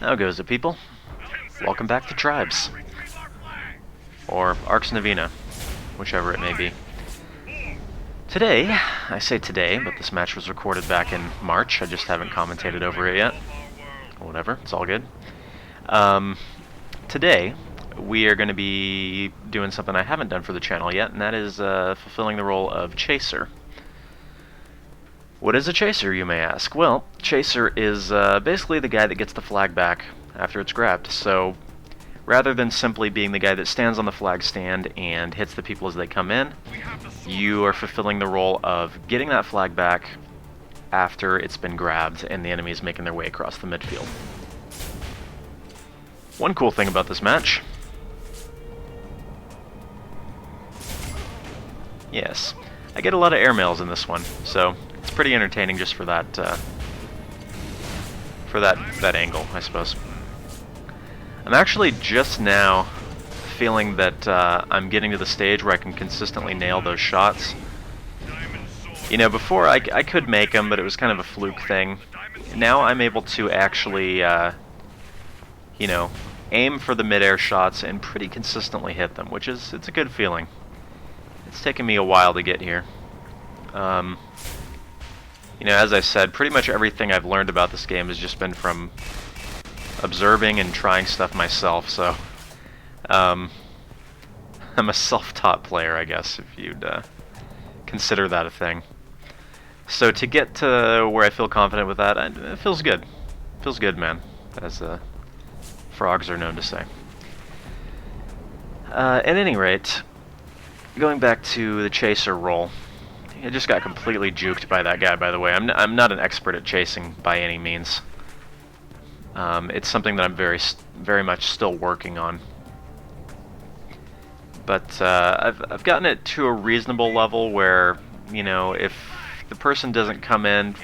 How goes it, people? Welcome back to Tribes. Or Arx Novena, whichever it may be. Today, I say today, but this match was recorded back in March. I just haven't commentated over it yet. Whatever, it's all good. Today, we are going to be doing something I haven't done for the channel yet, and that is fulfilling the role of Chaser. What is a Chaser, you may ask? Well, Chaser is basically the guy that gets the flag back after it's grabbed. So, rather than simply being the guy that stands on the flag stand and hits the people as they come in, you are fulfilling the role of getting that flag back after it's been grabbed and the enemy is making their way across the midfield. One cool thing about this match... Yes, I get a lot of airmails in this one, so it's pretty entertaining just for that angle, I suppose. I'm actually just now feeling that I'm getting to the stage where I can consistently nail those shots. You know, before I could make them, but it was kind of a fluke thing. Now I'm able to actually, you know, aim for the mid-air shots and pretty consistently hit them, which is, it's a good feeling. It's taken me a while to get here. You know, as I said, pretty much everything I've learned about this game has just been from observing and trying stuff myself, so I'm a self-taught player, I guess, if you'd consider that a thing. So to get to where I feel confident with that, it feels good. Feels good, man, as frogs are known to say. At any rate, going back to the Chaser role, I just got completely juked by that guy, by the way. I'm not an expert at chasing by any means. It's something that I'm very much still working on. But I've gotten it to a reasonable level where, you know, if the person doesn't come in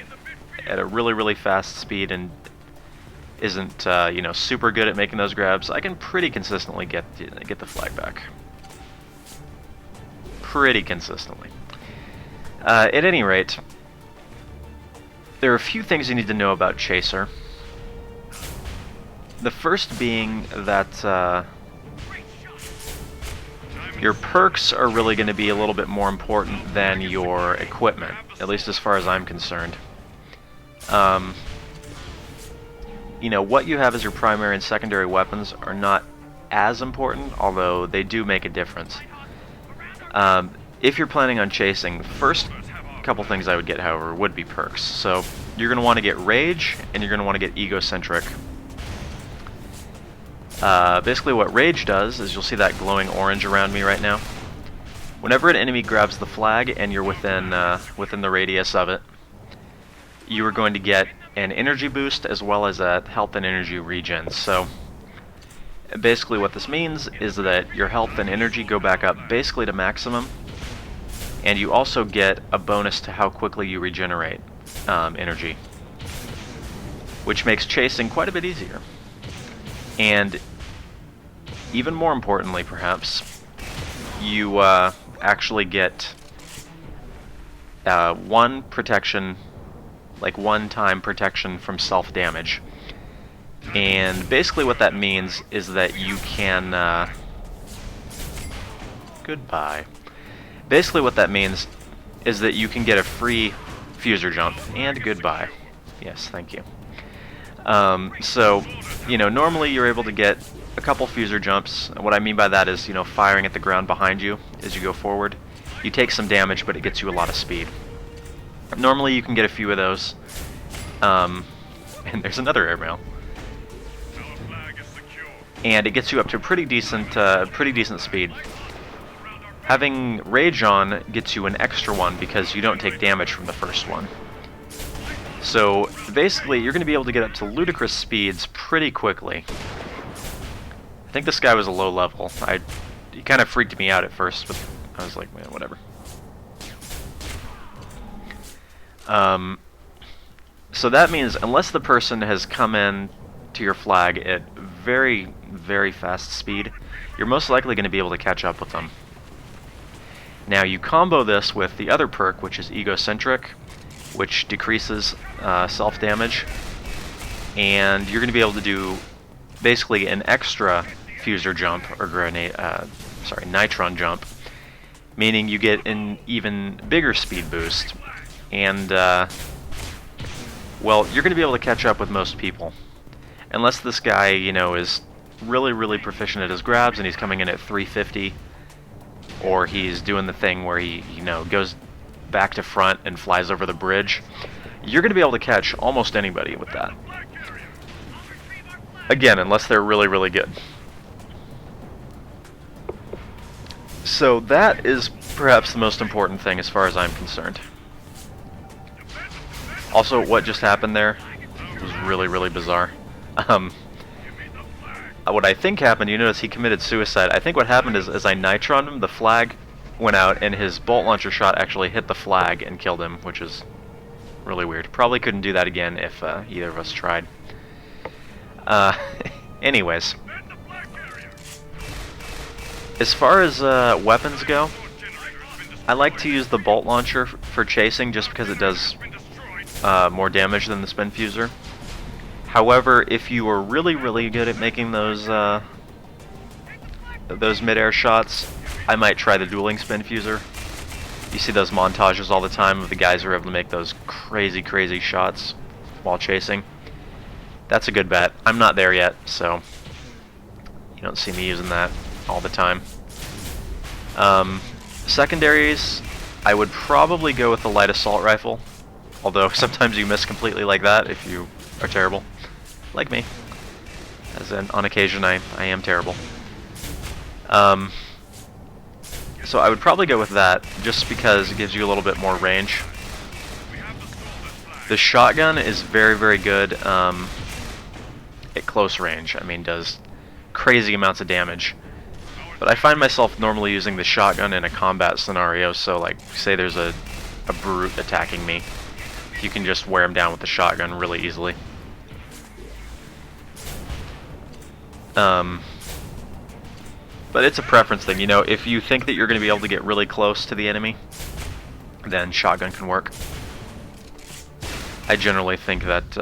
at a really fast speed and isn't you know, super good at making those grabs, I can pretty consistently get the flag back. Pretty consistently. At any rate, there are a few things you need to know about Chaser. The first being that your perks are really going to be a little bit more important than your equipment, at least as far as I'm concerned. You know, what you have as your primary and secondary weapons are not as important, although they do make a difference. If you're planning on chasing, first couple things I would get, however, would be perks. So you're going to want to get Rage, and you're going to want to get Egocentric. Basically what Rage does is, you'll see that glowing orange around me right now. Whenever an enemy grabs the flag and you're within the radius of it, you are going to get an energy boost as well as a health and energy regen. So basically what this means is that your health and energy go back up basically to maximum, and you also get a bonus to how quickly you regenerate energy, which makes chasing quite a bit easier. And even more importantly, perhaps, you actually get one protection, like one-time protection from self-damage. And basically what that means is that you can... Goodbye. Basically what that means is that you can get a free fuser jump. And goodbye. Yes, thank you. So, you know, normally you're able to get a couple fuser jumps. What I mean by that is, you know, firing at the ground behind you as you go forward. You take some damage, but it gets you a lot of speed. Normally you can get a few of those. And there's another airmail. And it gets you up to pretty decent speed. Having Rage on gets you an extra one because you don't take damage from the first one. So basically, you're going to be able to get up to ludicrous speeds pretty quickly. I think this guy was a low level. He kind of freaked me out at first, but I was like, man, whatever. So that means unless the person has come in to your flag at very fast speed, you're most likely going to be able to catch up with them. Now you combo this with the other perk, which is Egocentric, which decreases self-damage, and you're going to be able to do basically an extra fuser jump, or nitron jump, meaning you get an even bigger speed boost, and well, you're going to be able to catch up with most people. Unless this guy, you know, is really, really proficient at his grabs and he's coming in at 350, or he's doing the thing where he, you know, goes back to front and flies over the bridge, you're going to be able to catch almost anybody with that. Again, unless they're really, really good. So that is perhaps the most important thing as far as I'm concerned. Also, what just happened there was really, really bizarre. What I think happened, you notice he committed suicide. I think what happened is, as I nitroned him, the flag went out, and his bolt launcher shot actually hit the flag and killed him, which is really weird. Probably couldn't do that again if either of us tried. Anyways. As far as weapons go, I like to use the bolt launcher for chasing just because it does more damage than the spin fuser. However, if you are really, really good at making those mid-air shots, I might try the dueling spin fuser. You see those montages all the time of the guys who are able to make those crazy, crazy shots while chasing. That's a good bet. I'm not there yet, so you don't see me using that all the time. Secondaries, I would probably go with the light assault rifle, although sometimes you miss completely like that if you are terrible, like me. As in, on occasion, I am terrible. So I would probably go with that, just because it gives you a little bit more range. The shotgun is very, very good at close range. I mean, does crazy amounts of damage. But I find myself normally using the shotgun in a combat scenario, so like, say there's a brute attacking me, you can just wear him down with the shotgun really easily. But it's a preference thing, you know, if you think that you're going to be able to get really close to the enemy, then shotgun can work. I generally think that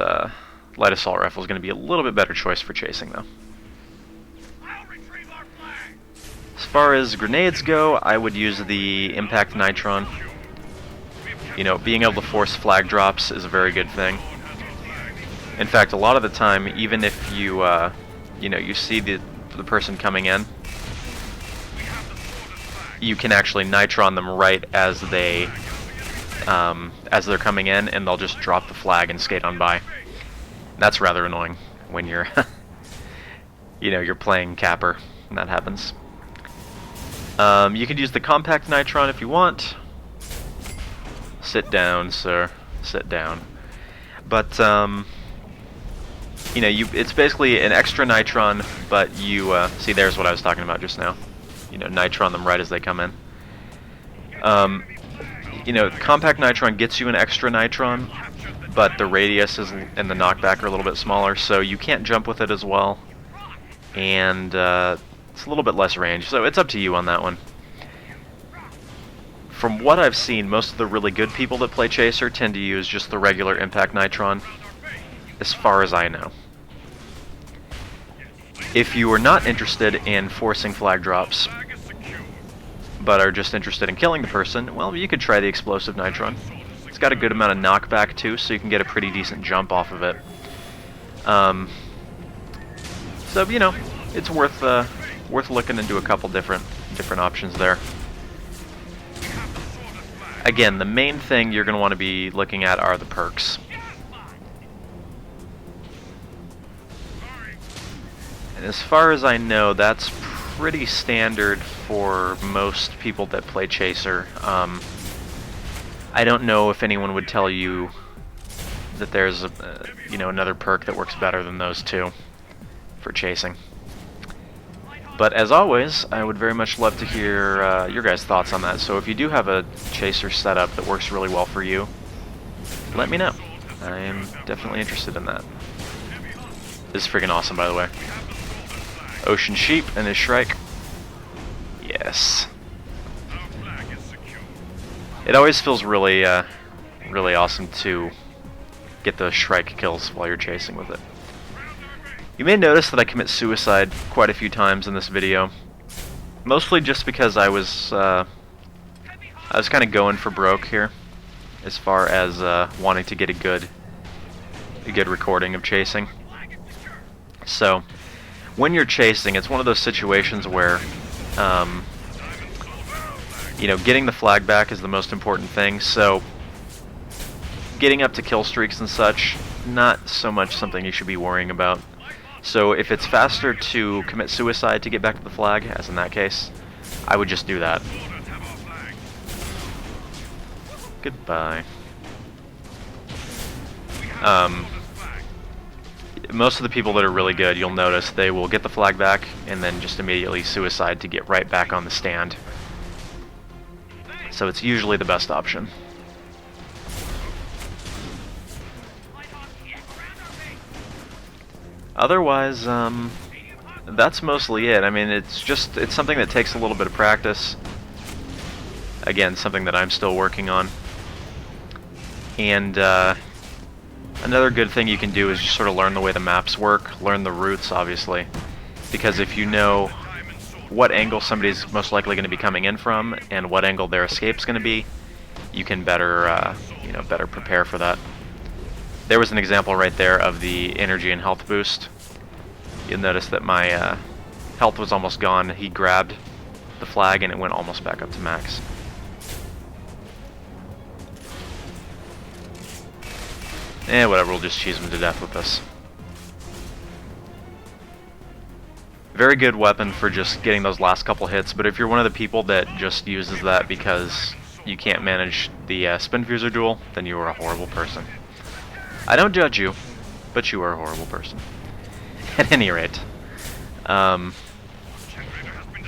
light assault rifle is going to be a little bit better choice for chasing, though. As far as grenades go, I would use the impact nitron. You know, being able to force flag drops is a very good thing. In fact, a lot of the time, even if you, you know, you see the person coming in, you can actually nitron them right as they're coming in, and they'll just drop the flag and skate on by. That's rather annoying when you're, you know, you're playing capper and that happens. You could use the compact nitron if you want. Sit down, sir. Sit down. But you know, it's basically an extra nitron, but you see, there's what I was talking about just now. You know, nitron them right as they come in. You know, compact nitron gets you an extra nitron, but the radius and the knockback are a little bit smaller, so you can't jump with it as well, and it's a little bit less range, so it's up to you on that one. From what I've seen, most of the really good people that play Chaser tend to use just the regular impact nitron, as far as I know. If you are not interested in forcing flag drops, but are just interested in killing the person, well, you could try the explosive nitron. It's got a good amount of knockback too, so you can get a pretty decent jump off of it. So, you know, it's worth looking into a couple different options there. Again, the main thing you're going to want to be looking at are the perks. And as far as I know, that's pretty standard for most people that play Chaser. I don't know if anyone would tell you that there's you know, another perk that works better than those two for chasing. But as always, I would very much love to hear your guys' thoughts on that. So if you do have a Chaser setup that works really well for you, let me know. I am definitely interested in that. This is freaking awesome, by the way. Ocean Sheep and his Shrike. Yes. It always feels really, really awesome to get those Shrike kills while you're chasing with it. You may notice that I commit suicide quite a few times in this video, mostly just because I was kind of going for broke here, as far as wanting to get a good recording of chasing. So, when you're chasing, it's one of those situations where, you know, getting the flag back is the most important thing. So, getting up to kill streaks and such, not so much something you should be worrying about. So if it's faster to commit suicide to get back to the flag, as in that case, I would just do that. Goodbye. Most of the people that are really good, you'll notice, they will get the flag back and then just immediately suicide to get right back on the stand. So it's usually the best option. Otherwise, that's mostly it. I mean, it's something that takes a little bit of practice. Again, something that I'm still working on. And another good thing you can do is just sort of learn the way the maps work, learn the routes, obviously. Because if you know what angle somebody's most likely going to be coming in from and what angle their escape's going to be, you can better, better prepare for that. There was an example right there of the energy and health boost. You'll notice that my health was almost gone. He grabbed the flag and it went almost back up to max. Whatever, we'll just cheese him to death with this. Very good weapon for just getting those last couple hits, but if you're one of the people that just uses that because you can't manage the spin fuser duel, then you are a horrible person. I don't judge you, but you are a horrible person. At any rate,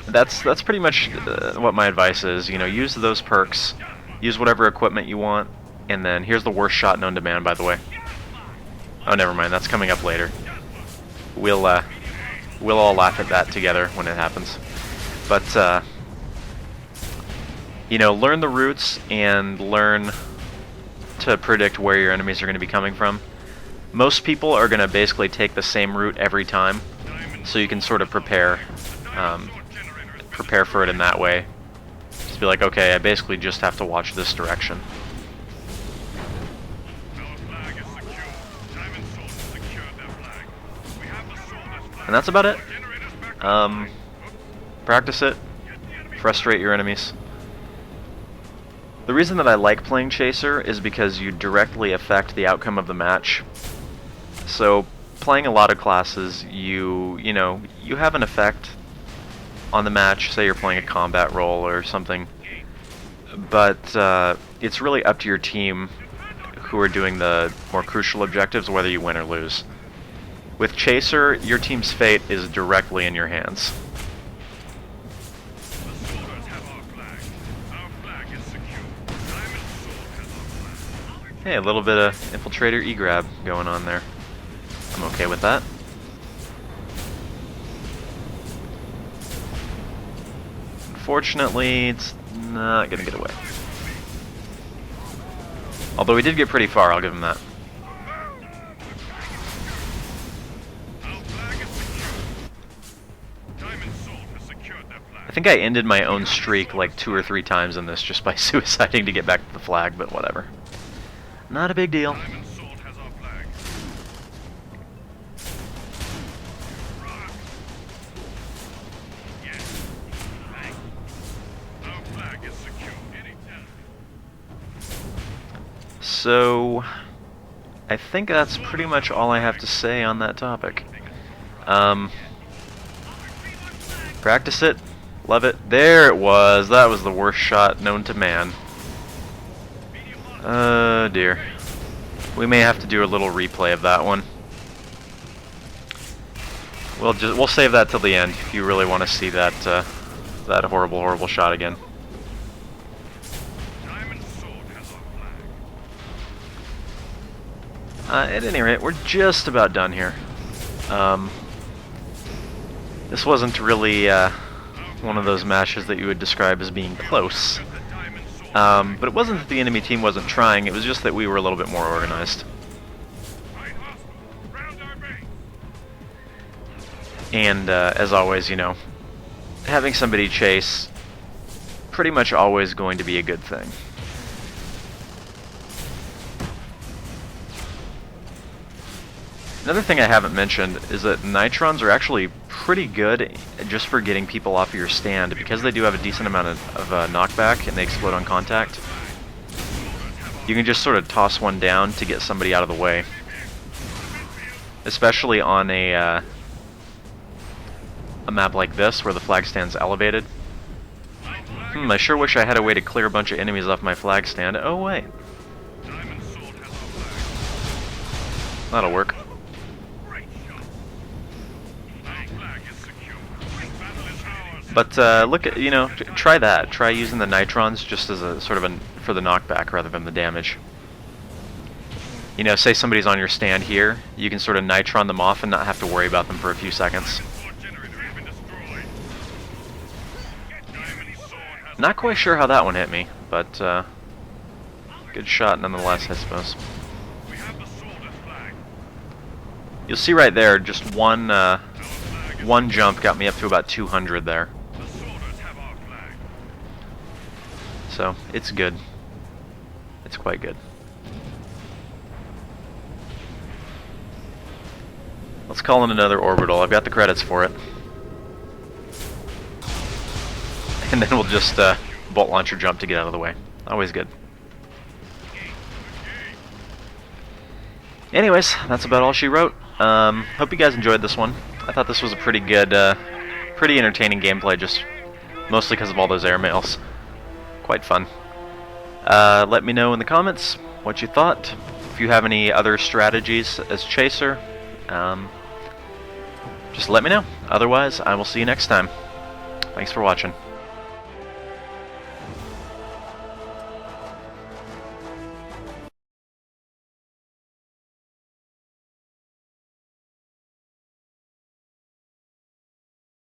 that's pretty much what my advice is. You know, use those perks, use whatever equipment you want, and then here's the worst shot known to man, by the way. Oh, never mind, that's coming up later. We'll all laugh at that together when it happens. But you know, learn the routes and learn to predict where your enemies are going to be coming from. Most people are going to basically take the same route every time, so you can sort of prepare for it in that way. Just be like, okay, I basically just have to watch this direction. And that's about it. Practice it. Frustrate your enemies. The reason that I like playing Chaser is because you directly affect the outcome of the match. So, playing a lot of classes, you have an effect on the match. Say you're playing a combat role or something. But it's really up to your team who are doing the more crucial objectives, whether you win or lose. With Chaser, your team's fate is directly in your hands. Hey, a little bit of Infiltrator E-grab going on there. I'm okay with that. Unfortunately, it's not gonna get away. Although we did get pretty far, I'll give him that. I think I ended my own streak like 2 or 3 times in this just by suiciding to get back to the flag, but whatever. Not a big deal. So, I think that's pretty much all I have to say on that topic. Practice it. Love it. There it was. That was the worst shot known to man. Oh dear. We may have to do a little replay of that one. We'll save that till the end if you really want to see that that horrible shot again. At any rate, we're just about done here. This wasn't really one of those matches that you would describe as being close. But it wasn't that the enemy team wasn't trying, it was just that we were a little bit more organized. And as always, you know, having somebody chase pretty much always going to be a good thing. Another thing I haven't mentioned is that nitrons are actually pretty good just for getting people off of your stand, because they do have a decent amount of knockback and they explode on contact. You can just sort of toss one down to get somebody out of the way, especially on a map like this where the flag stand's elevated. I sure wish I had a way to clear a bunch of enemies off my flag stand. Oh wait, that'll work. But look at, you know, try that. Try using the nitrons just as a sort of for the knockback rather than the damage. You know, say somebody's on your stand here, you can sort of nitron them off and not have to worry about them for a few seconds. Not quite sure how that one hit me, but good shot nonetheless, I suppose. You'll see right there, just one jump got me up to about 200 there. So, it's good. It's quite good. Let's call in another orbital. I've got the credits for it. And then we'll just bolt launcher jump to get out of the way. Always good. Anyways, that's about all she wrote. Hope you guys enjoyed this one. I thought this was a pretty good, pretty entertaining gameplay, just mostly because of all those airmails. Quite fun. Let me know in the comments what you thought. If you have any other strategies as Chaser, just let me know. Otherwise, I will see you next time. Thanks for watching.